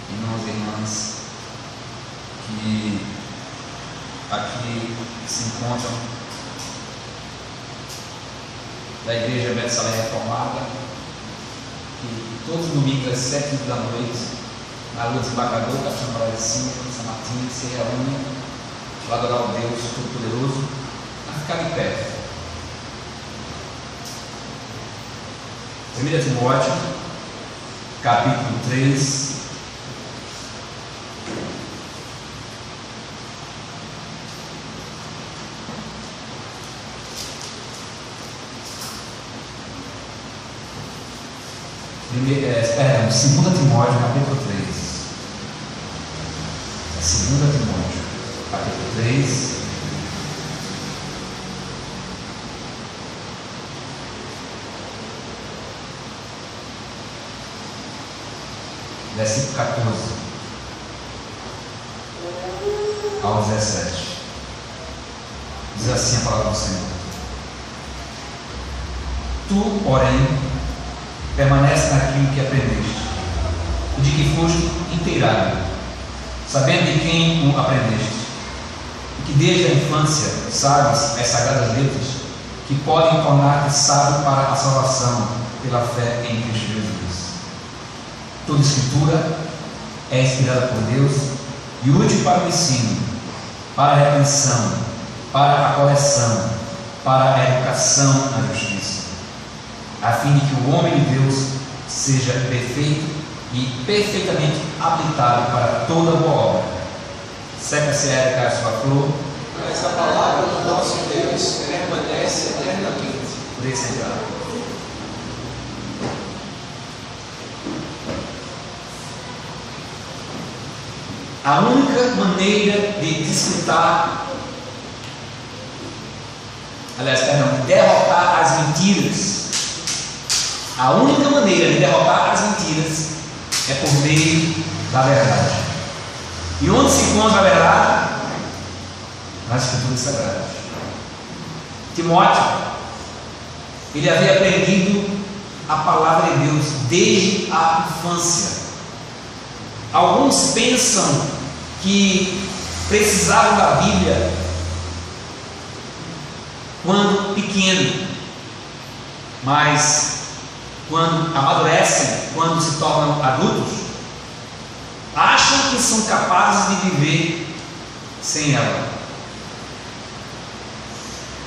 irmãos e irmãs que aqui se encontram da Igreja Beto Salé Reformada, que todos os domingos às 7h da noite, na Rua Desembargador, Capitão Moraes 5, São Martinho, se reúnem para adorar o Deus Todo-Poderoso, a ficar de pé. 1 Timóteo, capítulo 3, Segunda Timóteo, capítulo 3. 2 Timóteo, capítulo 3. Versículo 14 ao 17. Diz assim a palavra do Senhor: Tu, porém, permanece naquilo que aprendeste, e de que foste inteirado, sabendo de quem o aprendeste, e que desde a infância sabes as sagradas letras, que podem tornar-te sábio para a salvação pela fé em Cristo Jesus. Toda Escritura é inspirada por Deus e útil para o ensino, para a repreensão, para a correção, para a educação na justiça, a fim de que o homem de Deus seja perfeito e perfeitamente habilitado para toda boa obra. Seca-se a erva, cai a sua flor, mas a palavra do nosso Deus permanece eternamente. por isso entrar. A única maneira de desfrutar, de derrotar as mentiras, a única maneira de derrotar as mentiras é por meio da verdade. E onde se encontra a verdade? Nas Escrituras Sagradas. Timóteo, ele havia aprendido a palavra de Deus desde a infância. Alguns pensam que precisavam da Bíblia quando pequeno, mas quando amadurecem, quando se tornam adultos, acham que são capazes de viver sem ela.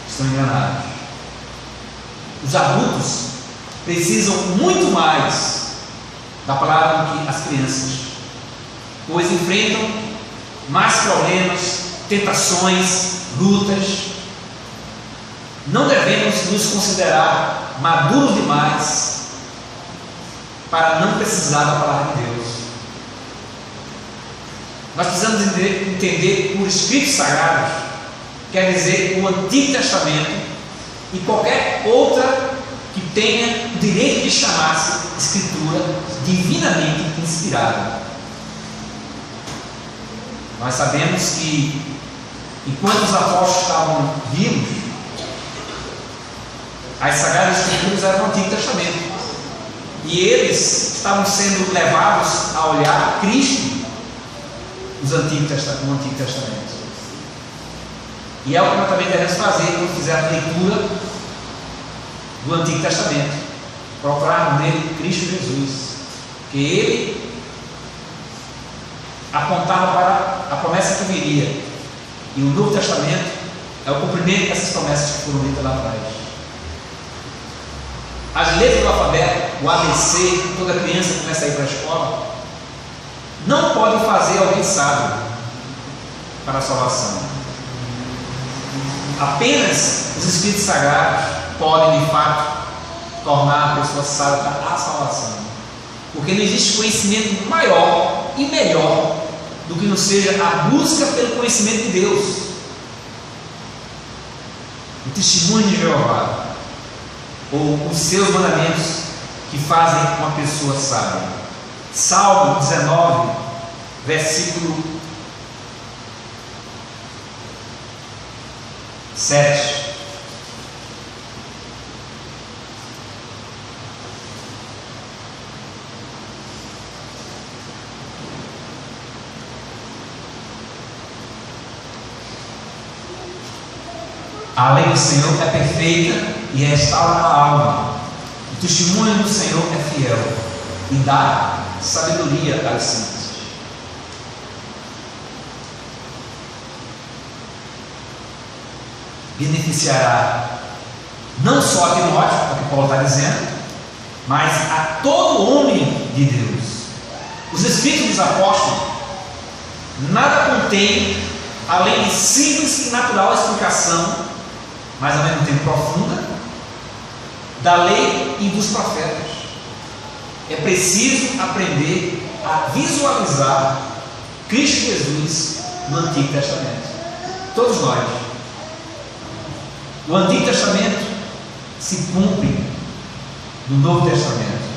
Estão enganados. Os adultos precisam muito mais da palavra do que as crianças, pois enfrentam mais problemas, tentações, lutas. Não devemos nos considerar maduros demais para não precisar da palavra de Deus. Nós precisamos entender por Escritos Sagrados, quer dizer o Antigo Testamento e qualquer outra que tenha o direito de chamar-se Escritura divinamente inspirada. Nós sabemos que enquanto os apóstolos estavam vivos, as Sagradas Escrituras eram o Antigo Testamento, e eles estavam sendo levados a olhar Cristo no Antigo Testamento. E é o que nós também devemos fazer quando fizermos a leitura do Antigo Testamento, procurar nele Cristo Jesus, que ele apontava para a promessa que viria, e o Novo Testamento é o cumprimento dessas promessas que foram ditas lá atrás. As letras do alfabeto, o ABC, toda criança que começa a ir para a escola, não podem fazer alguém sábio para a salvação. Apenas os Escritos Sagrados podem, de fato, tornar a pessoa sábia para a salvação, porque não existe conhecimento maior e melhor do que não seja a busca pelo conhecimento de Deus, o testemunho de Jeová, ou os seus mandamentos, que fazem uma pessoa sábia. Salmo 19, versículo 7. A lei do Senhor é perfeita e restaura a alma. O testemunho do Senhor é fiel e dá sabedoria aos simples. Beneficiará não só a Timóteo, é o que Paulo está dizendo, mas a todo homem de Deus. Os Escritos dos Apóstolos nada contém além de simples e natural explicação, mas ao mesmo tempo profunda, da lei e dos profetas. É preciso aprender a visualizar Cristo Jesus no Antigo Testamento. Todos nós. O Antigo Testamento se cumpre no Novo Testamento.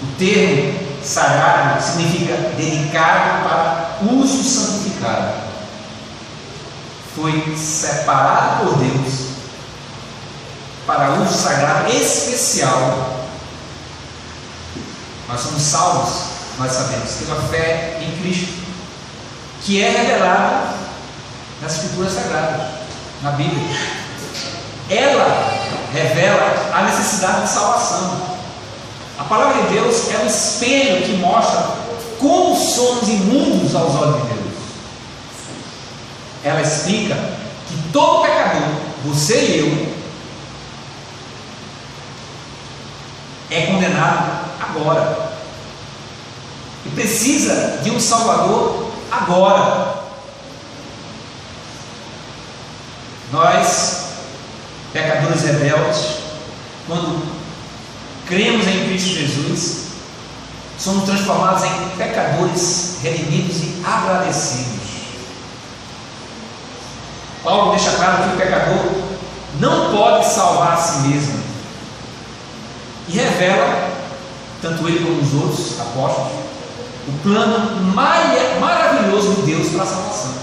O termo sagrado significa dedicado para uso santificado. Foi separado por Deus para uso sagrado especial. Nós somos salvos, nós sabemos, pela fé em Cristo, que é revelada nas Escrituras Sagradas, na Bíblia. Ela revela a necessidade de salvação. A palavra de Deus é um espelho que mostra como somos imundos aos olhos de Deus. Ela explica que todo pecador, você e eu, é condenado agora e precisa de um Salvador agora. Nós, pecadores rebeldes, quando cremos em Cristo Jesus, somos transformados em pecadores redimidos e agradecidos. Paulo deixa claro que o pecador não pode salvar a si mesmo e revela, tanto ele como os outros apóstolos, o plano maravilhoso de Deus para a salvação.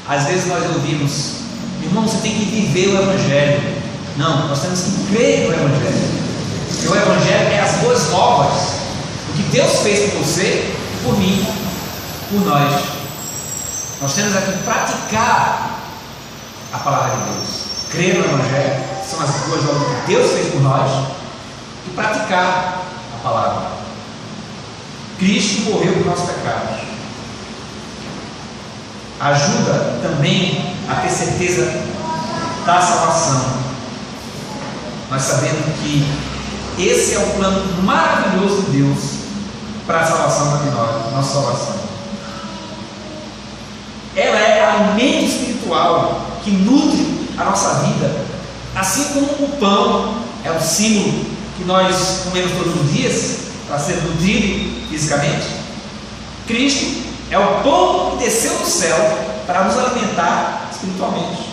Às vezes nós ouvimos: irmão, você tem que viver o Evangelho. Não, nós temos que crer no Evangelho. Porque o Evangelho é as boas novas, o que Deus fez por você, por mim, por nós. Nós temos aqui que praticar a palavra de Deus. Crer no Evangelho, que são as boas novas que Deus fez por nós, e praticar a palavra. Cristo morreu por nossos pecados. Ajuda também a ter certeza da salvação. Nós sabemos que esse é o plano maravilhoso de Deus para a salvação de nós, nossa salvação. Ela é alimento espiritual que nutre a nossa vida, assim como o pão é o símbolo que nós comemos todos os dias para ser nutrido fisicamente. Cristo é o pão que desceu do céu para nos alimentar espiritualmente.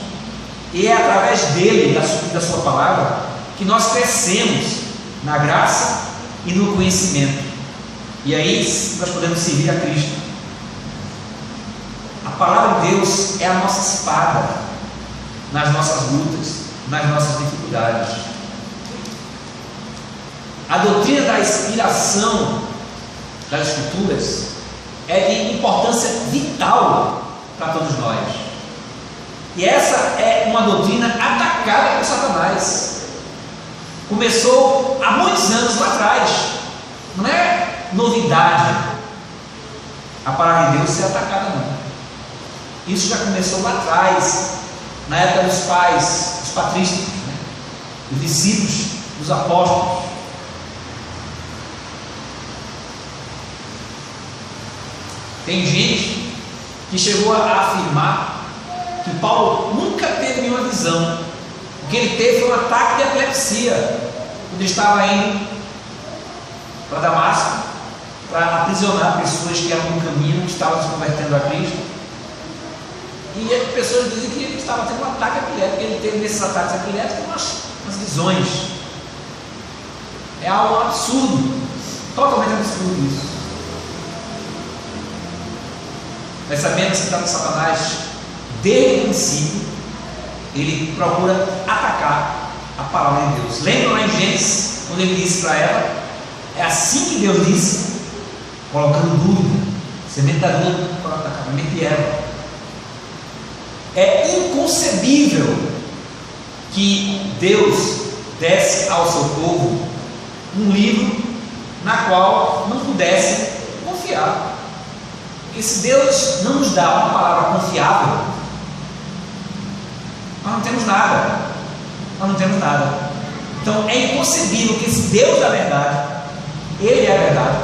E é através dele, da sua palavra, que nós crescemos na graça e no conhecimento. E aí nós podemos servir a Cristo. A palavra de Deus é a nossa espada nas nossas lutas, nas nossas dificuldades. A doutrina da inspiração das Escrituras é de importância vital para todos nós. E essa é uma doutrina atacada por Satanás. Começou há muitos anos lá atrás. Não é novidade a palavra de Deus ser atacada, não. Isso já começou lá atrás, na época dos pais, dos patrísticos, né? Os discípulos dos apóstolos. Tem gente que chegou a afirmar que Paulo nunca teve nenhuma visão. O que ele teve foi um ataque de epilepsia, quando estava indo para Damasco para aprisionar pessoas que eram no caminho, que estavam se convertendo a Cristo. E as pessoas dizem que ele estava tendo um ataque epiléptico, ele teve nesses ataques epilépticos umas visões. É algo absurdo, totalmente absurdo isso. Nós sabemos que tanto Satanás, desde o princípio, ele procura atacar a palavra de Deus. Lembra lá em Gênesis, quando ele disse para ela: é assim que Deus disse, colocando dúvida, semente da dúvida para atacar a mente de Eva. É inconcebível que Deus desse ao seu povo um livro na qual não pudesse confiar. Porque se Deus não nos dá uma palavra confiável, nós não temos nada. Nós não temos nada. Então é inconcebível que esse Deus da verdade, Ele é a verdade,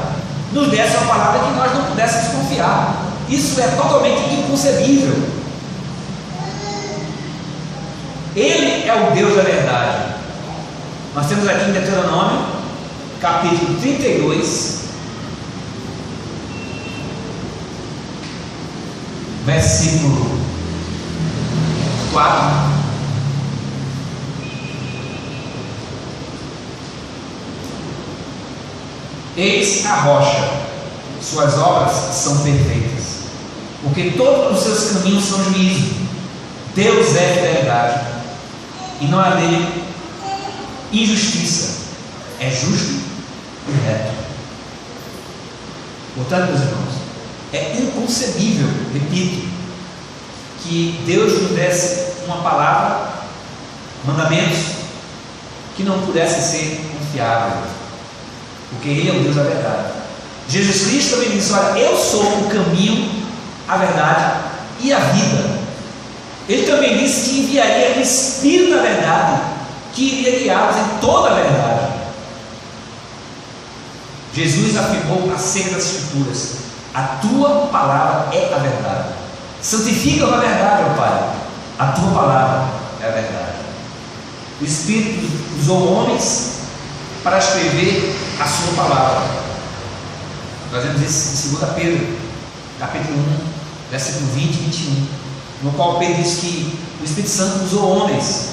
nos desse uma palavra que nós não pudéssemos confiar. Isso é totalmente inconcebível. Ele é o Deus da verdade. Nós temos aqui em Deuteronômio, capítulo 32, versículo 4. Eis a rocha, suas obras são perfeitas, porque todos os seus caminhos são juízo. Deus é verdade, e não há nele injustiça, é justo e reto. Portanto, meus irmãos, é inconcebível, repito, que Deus nos desse uma palavra, mandamentos, que não pudessem ser confiáveis, porque Ele é o Deus da verdade. Jesus Cristo também disse: olha, eu sou o caminho, a verdade e a vida. Ele também disse que enviaria o Espírito da verdade, que iria guiá-los em toda a verdade. Jesus afirmou acerca das Escrituras: a tua palavra é a verdade. Santifica-os na verdade, ó Pai. A tua palavra é a verdade. O Espírito usou homens para escrever a sua palavra. Nós vemos isso em 2 Pedro, capítulo 1, versículo 20 e 21, no qual Pedro diz que o Espírito Santo usou homens,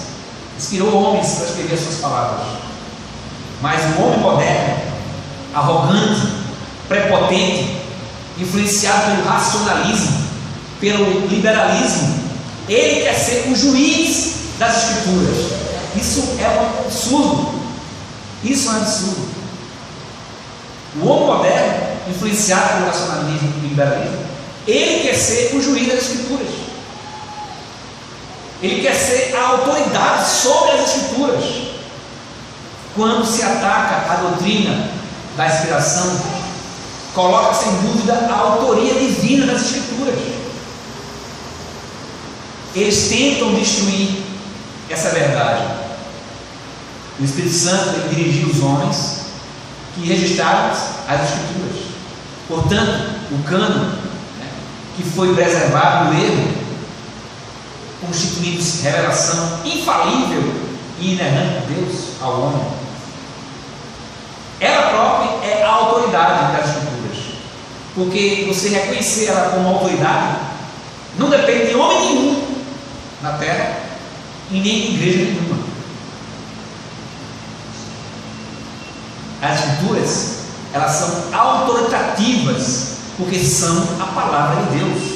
inspirou homens para escrever as suas palavras. Mas o homem moderno, arrogante, prepotente, influenciado pelo racionalismo, pelo liberalismo, ele quer ser o juiz das Escrituras. Isso é um absurdo. Isso é um absurdo. O homem moderno, influenciado pelo racionalismo e liberalismo, ele quer ser o juiz das Escrituras. Ele quer ser a autoridade sobre as Escrituras. Quando se ataca a doutrina da inspiração, coloca-se em dúvida a autoria divina das Escrituras. Eles tentam destruir essa verdade. O Espírito Santo ele dirigiu os homens que registraram as Escrituras. Portanto, o cânon, que foi preservado do erro, constituindo revelação infalível e inerrante de Deus ao homem, ela própria é a autoridade das Escrituras, porque você reconhecer ela como autoridade não depende de homem nenhum na terra e nem de igreja nenhuma. As Escrituras, elas são autoritativas porque são a palavra de Deus.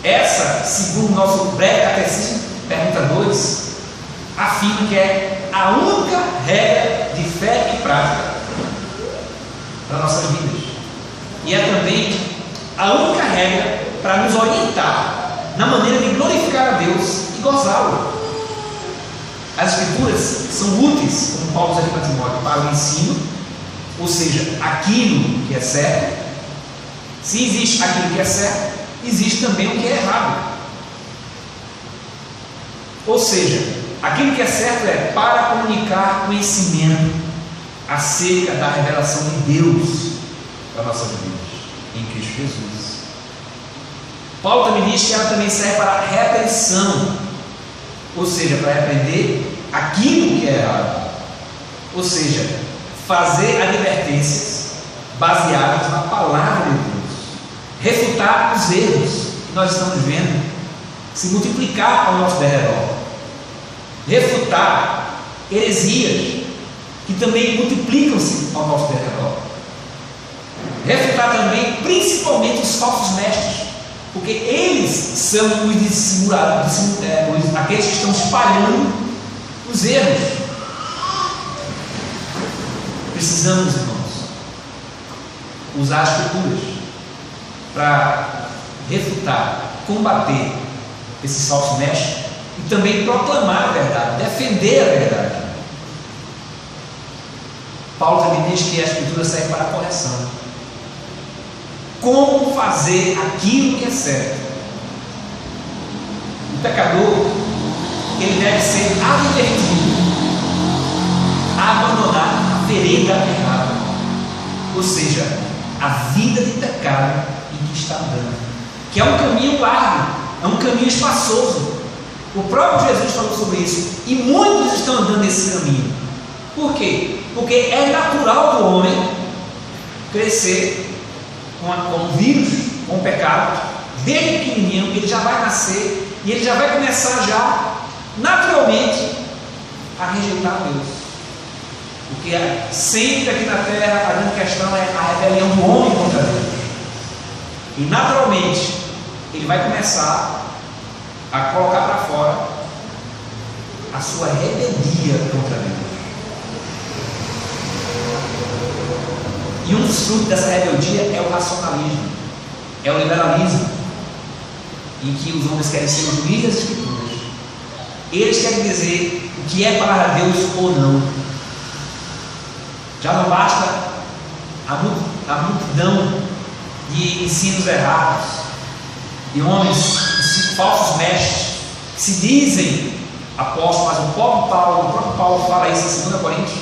Essa, segundo o nosso breve catecismo, pergunta 2, afirma que é a única regra de fé e prática para nossas vidas, e é também a única regra para nos orientar na maneira de glorificar a Deus e gozá-lo. As Escrituras são úteis, como Paulo diz aqui para Timóteo, para o ensino, ou seja, aquilo que é certo. Se existe aquilo que é certo, existe também o que é errado. Ou seja, aquilo que é certo é para comunicar conhecimento acerca da revelação de Deus para nossas vidas em Cristo Jesus. Paulo também diz que ela também serve para a repreensão, ou seja, para repreender aquilo que é errado, ou seja, fazer advertências baseadas na palavra de Deus, refutar os erros que nós estamos vendo se multiplicar ao nosso derredor, refutar heresias que também multiplicam-se ao nosso derredor, refutar também principalmente os falsos mestres, porque eles são os dissimuladores, aqueles que estão espalhando os erros. Precisamos, irmãos, usar as Escrituras para refutar combater esses falsos mestres e também proclamar a verdade, defender a verdade. Paulo também diz que a Escritura serve para a correção. Como fazer aquilo que é certo? O pecador, ele deve ser advertido a abandonar a vereda errada, ou seja, a vida de pecado em que está andando, que é um caminho largo, é um caminho espaçoso. O próprio Jesus falou sobre isso, e muitos estão andando nesse caminho. Por quê? Porque é natural do homem crescer com o vírus, com o pecado, desde pequenininho. Ele já vai nascer e ele já vai começar já naturalmente a rejeitar Deus, porque sempre aqui na terra a grande questão é a rebelião do homem contra Deus, e naturalmente ele vai começar a colocar para fora a sua rebeldia contra Deus. E um dos frutos dessa rebeldia é o racionalismo, é o liberalismo, em que os homens querem ser o juiz das Escrituras. Eles querem dizer o que é para Deus ou não. Já não basta a multidão de ensinos errados, de homens, falsos mestres, que se dizem apóstolos, mas o próprio Paulo fala isso em 2 Coríntios,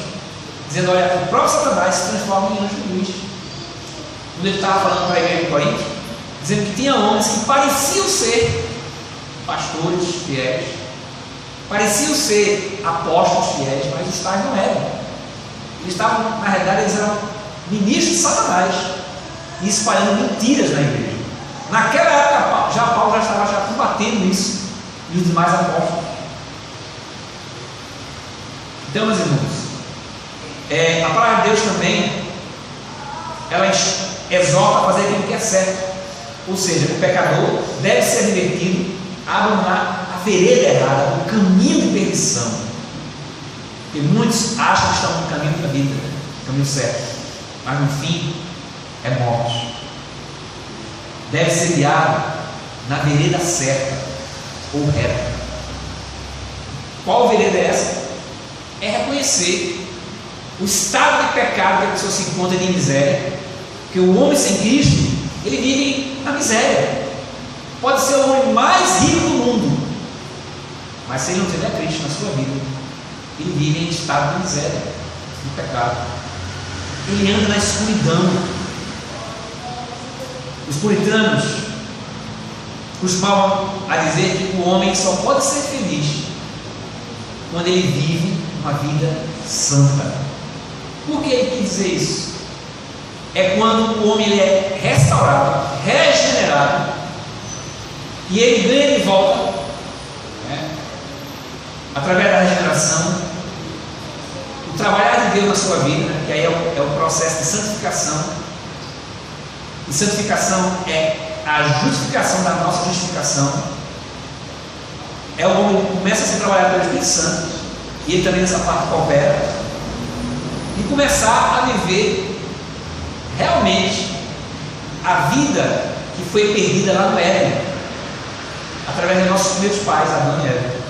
dizendo: olha, o próprio Satanás se transforma em anjo de luz. Quando ele estava falando para a igreja de Corinto, dizendo que tinha homens que pareciam ser pastores fiéis, pareciam ser apóstolos fiéis, mas os tais não eram. Eles estavam, na realidade, eles eram ministros de Satanás e espalhando mentiras na igreja. Naquela época, Paulo já estava combatendo isso e os demais apóstolos. Então, meus irmãos, a palavra de Deus também, ela exorta a fazer aquilo que é certo, ou seja, o pecador deve ser advertido a abandonar a vereda errada, o caminho de perdição, porque muitos acham que estão no caminho da vida, no caminho certo, mas no fim é morte. Deve ser guiado na vereda certa ou reta. Qual vereda é essa? É reconhecer o estado de pecado que a pessoa se encontra, de miséria, que o homem sem Cristo, ele vive na miséria. Pode ser o homem mais rico do mundo, mas se ele não tiver Cristo na sua vida, ele vive em estado de miséria, no pecado. Ele anda na escuridão. Os puritanos costumavam a dizer que o homem só pode ser feliz quando ele vive uma vida santa. Por que ele quis dizer isso? É quando o homem ele é restaurado, regenerado, e ele ganha de volta, através da regeneração, o trabalhar de Deus na sua vida, que aí é o processo de santificação. E santificação é a justificação da nossa justificação. É o homem que começa a ser trabalhado pelo Espírito Santo, e ele também nessa parte coopera, e começar a viver realmente a vida que foi perdida lá no Éden, através dos nossos primeiros pais, Adão e Eva.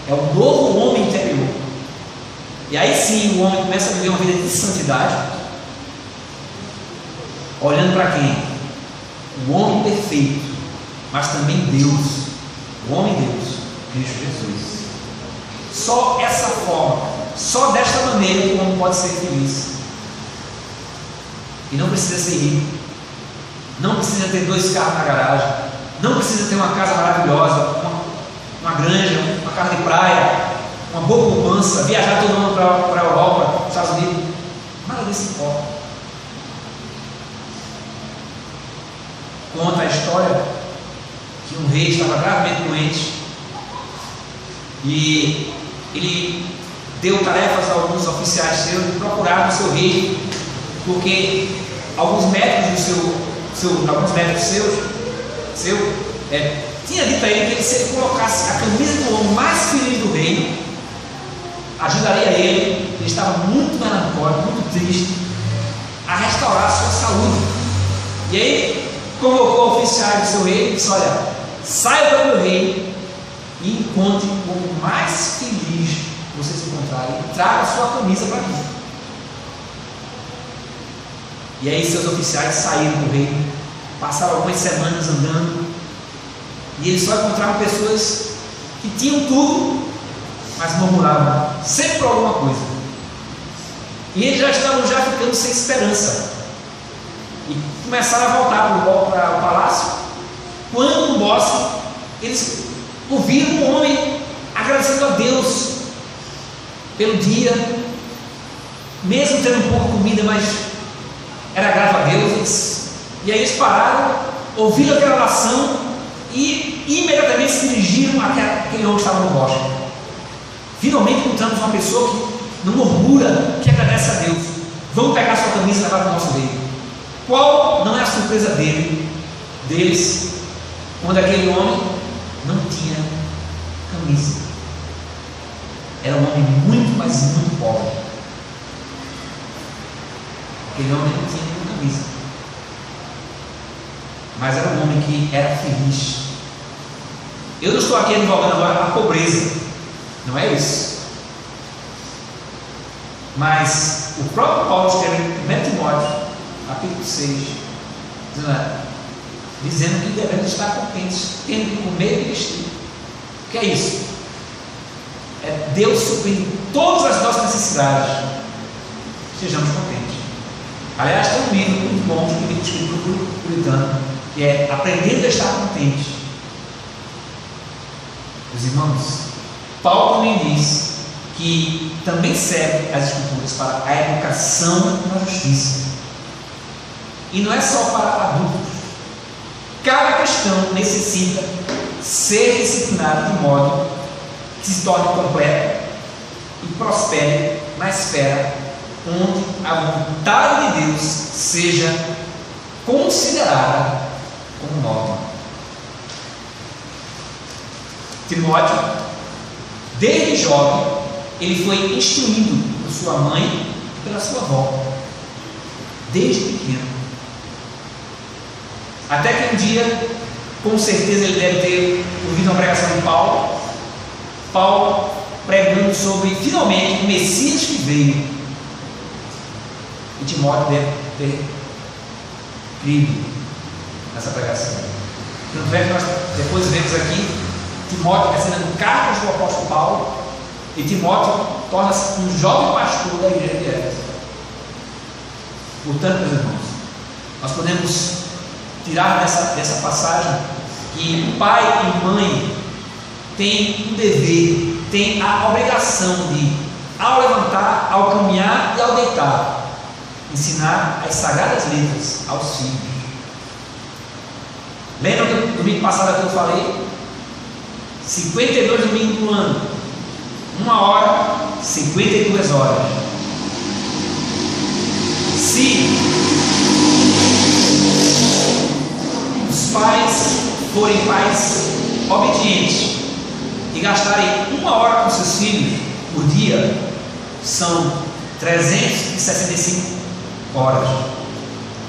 É o novo homem interior. E aí sim o homem começa a viver uma vida de santidade, olhando para quem? O homem perfeito, mas também Deus, o homem Deus, Cristo Jesus. Só essa forma, só desta maneira que o homem pode ser feliz. E não precisa ser rico, não precisa ter 2 carros na garagem, não precisa ter uma casa maravilhosa, uma granja, uma casa de praia, uma boa poupança, viajar todo mundo para a Europa, para os Estados Unidos. Nada disso importa. Conta a história que um rei estava gravemente doente e ele deu tarefas a alguns oficiais seus de procurar o seu rei, porque alguns médicos tinha dito a ele que se ele colocasse a camisa do homem mais ferido do reino, ajudaria ele estava muito melancólico, muito triste, a restaurar a sua saúde. E aí convocou oficiais do seu rei e disse: olha, saia para o meu reino e encontre o mais feliz que vocês encontrarem e traga sua camisa para mim. E aí seus oficiais saíram do reino, passaram algumas semanas andando, e eles só encontravam pessoas que tinham tudo, mas murmuravam sempre por alguma coisa. E eles já estavam ficando sem esperança, e começaram a voltar para o palácio. Quando no bosque eles ouviram um homem agradecendo a Deus pelo dia, mesmo tendo pouca comida, mas era grato a Deus. E aí eles pararam, ouviram aquela oração e imediatamente se dirigiram àquele homem que estava no bosque. Finalmente encontramos uma pessoa que não murmura, que agradece a Deus. Vamos pegar sua camisa e levar para o nosso rei. Qual não é a surpresa deles, quando aquele homem não tinha camisa? Era um homem muito, mas muito pobre. Aquele homem não tinha camisa, mas era um homem que era feliz. Eu não estou aqui advogando agora a pobreza, não é isso. Mas o próprio Paulo escreve em 1 Timóteo, capítulo 6, dizendo que devemos estar contentes, tendo que comer e vestir. O que é isso? É Deus suprindo todas as nossas necessidades. Sejamos contentes. Aliás, tem um livro muito bom escrito por um puritano, que é Aprendendo a Estar Contente. Os irmãos, Paulo também diz que também serve as Escrituras para a educação na justiça. E não é só para adultos. Cada cristão necessita ser disciplinado de modo que se torne completo e prospere na esfera onde a vontade de Deus seja considerada como norma. Timóteo, desde jovem, ele foi instruído por sua mãe e pela sua avó, desde pequeno. Até que um dia, com certeza, ele deve ter ouvido uma pregação de Paulo pregando sobre, finalmente, o Messias que veio. E Timóteo deve ter crido nessa pregação. Tanto é que nós depois vemos aqui Timóteo recebendo cartas do apóstolo Paulo, e Timóteo torna-se um jovem pastor da igreja de Éfeso. Portanto, meus irmãos, nós podemos tirar dessa passagem que pai e mãe têm um dever, têm a obrigação de, ao levantar, ao caminhar e ao deitar, ensinar as sagradas letras aos filhos. Lembra que no domingo passado que eu falei? 52 domingos no ano, 1 hora, 52 horas. Se os pais forem pais obedientes e gastarem 1 hora com seus filhos por dia, são 365 horas.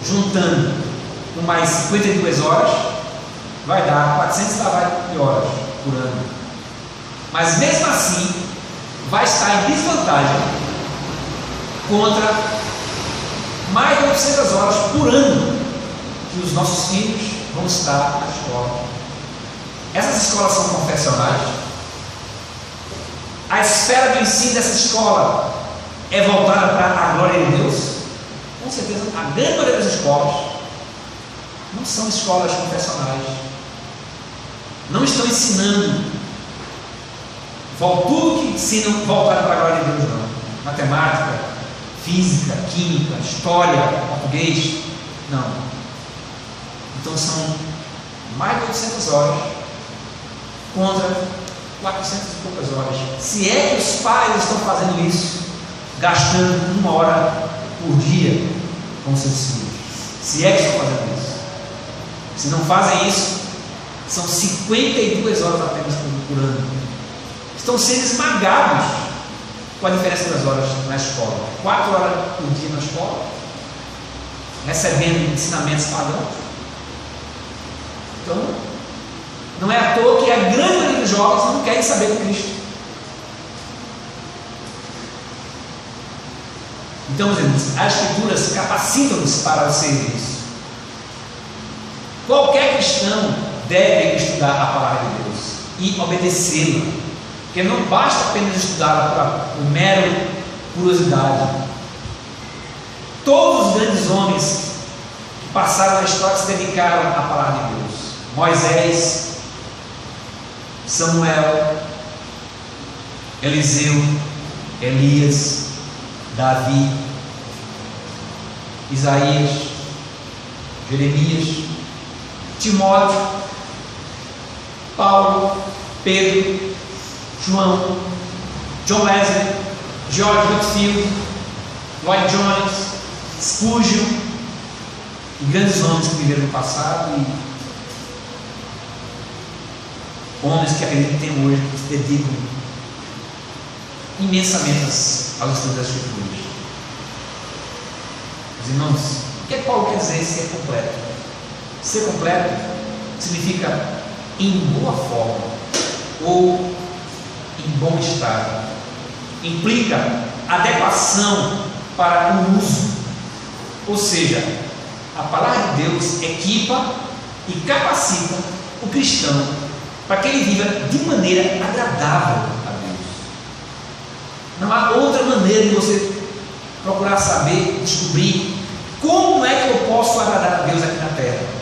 Juntando com mais 52 horas, vai dar 400 horas por ano. Mas mesmo assim, vai estar em desvantagem contra mais de 800 horas por ano que os nossos filhos vão estar na escola. Essas escolas são confessionais. A esfera do ensino dessa escola é voltada para a glória de Deus. Com certeza, a grande maioria das escolas não são escolas confessionais. Não estão ensinando tudo que ensinam voltado para a glória de Deus, não. Matemática, física, química, história, português, não. Então são mais de 800 horas contra 400 e poucas horas. Se é que os pais estão fazendo isso, gastando 1 hora por dia com seus filhos. Se é que estão fazendo isso. Se não fazem isso, são 52 horas apenas por ano. Estão sendo esmagados com a diferença das horas na escola. 4 horas por dia na escola, recebendo ensinamentos pagãos, Então, não é à toa que a grande maioria dos jovens não querem saber de Cristo. Então, meus irmãos, as Escrituras capacitam-nos para o serviço. Qualquer cristão deve estudar a palavra de Deus e obedecê-la, porque não basta apenas estudá-la por mero curiosidade. Todos os grandes homens que passaram na história se dedicaram à palavra de Deus: Moisés, Samuel, Eliseu, Elias, Davi, Isaías, Jeremias, Timóteo, Paulo, Pedro, João, John Wesley, George Whitefield, Lloyd Jones, Spurgeon e grandes homens que viveram no passado e homens que acreditam que tem hoje, que se dedicam imensamente aos estudos das Escrituras. Os irmãos, o que Paulo quer dizer ser completo? Ser completo significa em boa forma ou em bom estado. Implica adequação para o uso, ou seja, a palavra de Deus equipa e capacita o cristão para que ele viva de maneira agradável a Deus. Não há outra maneira de você procurar saber, descobrir como é que eu posso agradar a Deus aqui na terra.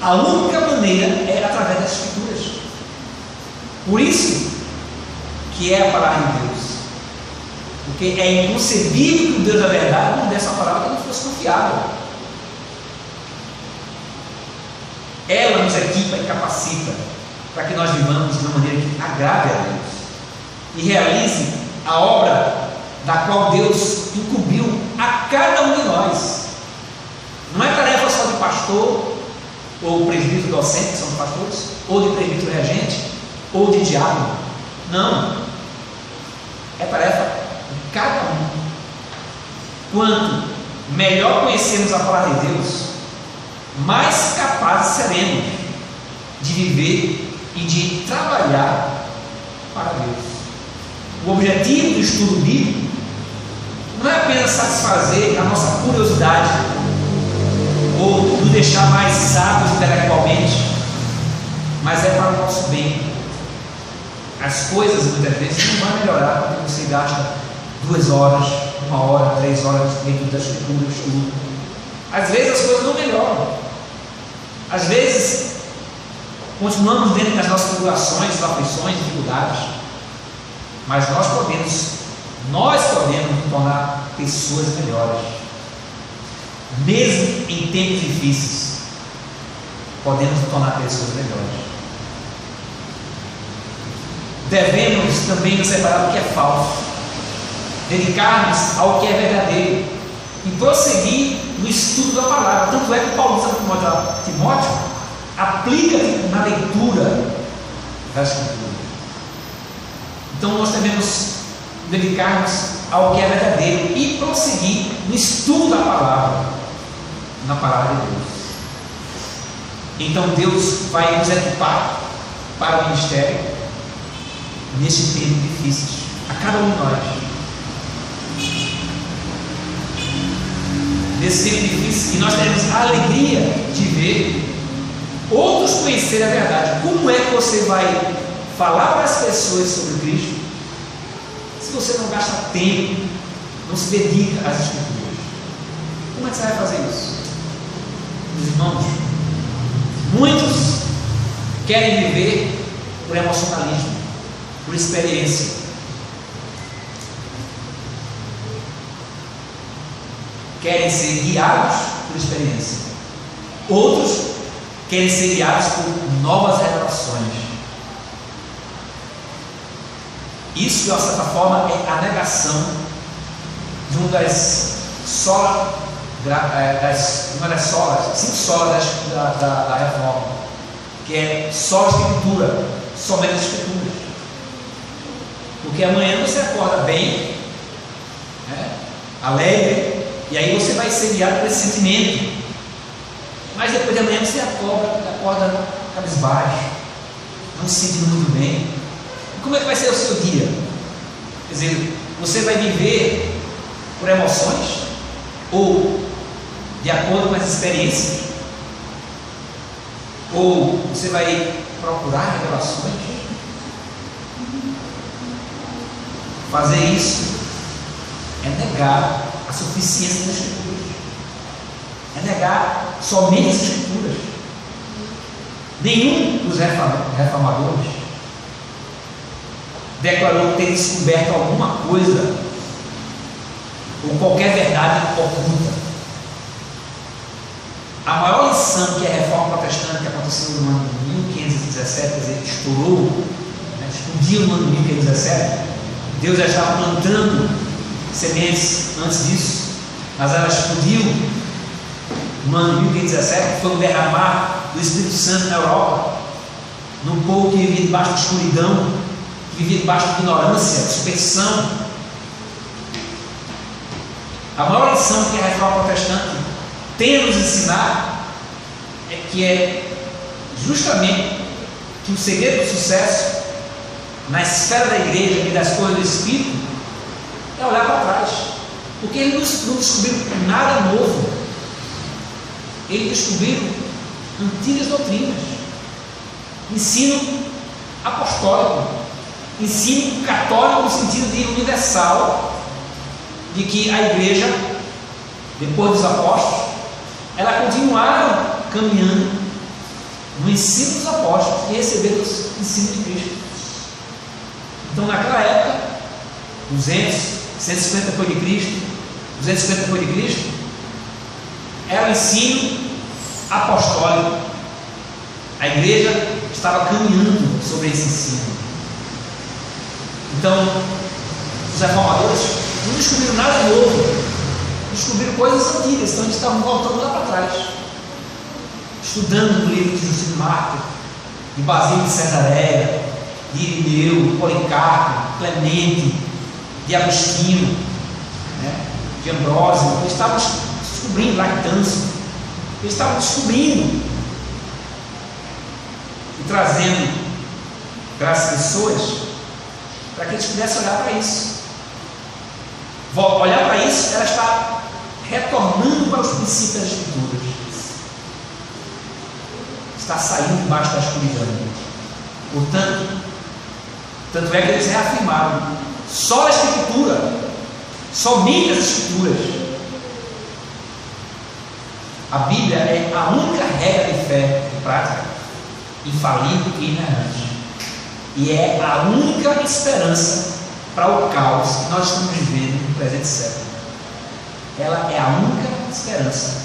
A única maneira é através das Escrituras. Por isso que é a palavra de Deus, porque é inconcebível que o Deus da verdade não desse uma palavra que não fosse confiável. Ela nos equipa e capacita para que nós vivamos de uma maneira que agrade a Deus e realize a obra da qual Deus incumbiu a cada um de nós. Não é tarefa só de pastor ou presbítero docente, que são os pastores, ou de presbítero regente, ou de diácono. Não, é tarefa de cada um. Quanto melhor conhecemos a palavra de Deus, mais capazes seremos de viver e de trabalhar para Deus. O objetivo do estudo bíblico não é apenas satisfazer a nossa curiosidade ou nos deixar mais sábios intelectualmente, mas é para o nosso bem. As coisas muitas vezes não vão melhorar porque você gasta 2 horas, 1 hora, 3 horas dentro das Escrituras, estudo. Às vezes as coisas não melhoram. Às vezes continuamos dentro das nossas tribulações, aflições, dificuldades, mas nós podemos nos tornar pessoas melhores. Mesmo em tempos difíceis, podemos nos tornar pessoas melhores. Devemos também nos separar do que é falso, dedicar-nos ao que é verdadeiro e prosseguir no estudo da palavra. Tanto é que Paulo diz a Timóteo: aplica-te na leitura da Escritura. Então nós devemos dedicar-nos ao que é verdadeiro e prosseguir no estudo da palavra, na palavra de Deus. Então Deus vai nos equipar para o ministério neste tempo difícil, a cada um de nós. Nesse tempo difícil, e nós teremos a alegria de ver outros conhecerem a verdade. Como é que você vai falar para as pessoas sobre Cristo se você não gasta tempo, não se dedica às Escrituras? Como é que você vai fazer isso? Meus irmãos, muitos querem viver por emocionalismo, por experiência. Querem ser guiados por experiência. Outros querem ser guiados por novas revelações. Isso, de uma certa forma, é a negação de uma das solas, cinco solas da reforma, que é só a Escritura, somente as Escrituras. Porque amanhã você acorda bem, né, alegre, e aí você vai ser guiado por esse sentimento. Mas depois de amanhã você acorda cabisbaixo, não se sentindo muito bem. E como é que vai ser o seu dia? Quer dizer, você vai viver por emoções ou de acordo com as experiências? Ou você vai procurar revelações? Fazer isso é negar a suficiência das Escrituras, é negar somente as Escrituras. Nenhum dos reformadores declarou ter descoberto alguma coisa ou qualquer verdade oculta. A maior lição que a reforma protestante que aconteceu no ano de 1517, quer dizer, estourou, explodiu no ano de 1517, Deus já estava plantando sementes antes disso, mas ela explodiu no ano de 1517, que foi o derramar do Espírito Santo na Europa, num povo que vivia debaixo de escuridão, que vivia debaixo de ignorância, de superstição. A maior lição que a reforma protestante tem a nos ensinar é justamente que o segredo do sucesso na esfera da igreja e das coisas do Espírito é olhar para trás, porque eles não descobriram nada novo, eles descobriram antigas doutrinas, ensino apostólico, ensino católico no sentido de universal, de que a igreja, depois dos apóstolos, ela continuaram caminhando no ensino dos apóstolos e receberam o ensino de Cristo. Então, naquela época, 150 depois de Cristo, 250 depois de Cristo, era o ensino apostólico. A igreja estava caminhando sobre esse ensino. Então, os reformadores não descobriram nada novo, descobriram coisas antigas, então eles estavam voltando lá para trás, estudando o livro de Justino Mártir, de Basílio de Cesareia, de Irineu, Policarpo, Clemente, de Agostinho, de Ambrósio. Eles estavam descobrindo, Lactâncio, eles estavam descobrindo e trazendo para as pessoas, para que eles pudessem olhar para isso. Olhar para isso, ela está retornando para os princípios das Escrituras, está saindo debaixo da escuridão. Portanto, tanto é que eles reafirmaram: só a Escritura, somente as Escrituras. A Bíblia é a única regra de fé e prática, infalível e inerrante, e é a única esperança para o caos que nós estamos vivendo no presente século. Ela é a única esperança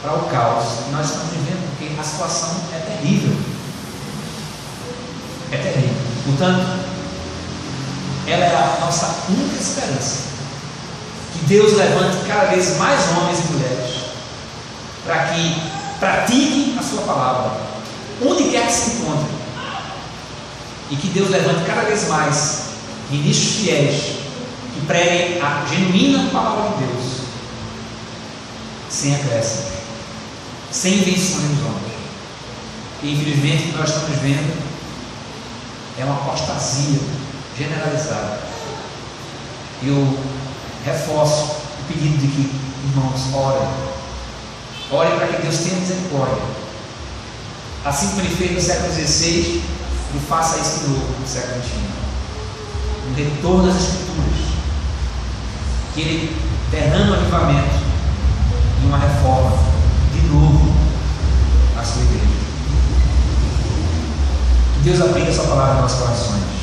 para o caos que nós estamos vivendo, porque a situação é terrível. É terrível. Portanto, ela é a nossa única esperança. Que Deus levante cada vez mais homens e mulheres para que pratiquem a sua palavra, onde quer que se encontrem. E que Deus levante cada vez mais ministros fiéis que preguem a genuína palavra de Deus, sem acréscimos, sem invenções dos homens. E infelizmente o que nós estamos vendo é uma apostasia generalizada. Eu reforço o pedido de que, irmãos, orem para que Deus tenha misericórdia, assim como Ele fez no século XVI, Ele faça isso de novo no século XXI. Um retorno às Escrituras, que Ele derrame um avivamento e uma reforma de novo à sua igreja. Que Deus aplique a sua palavra em nossos corações.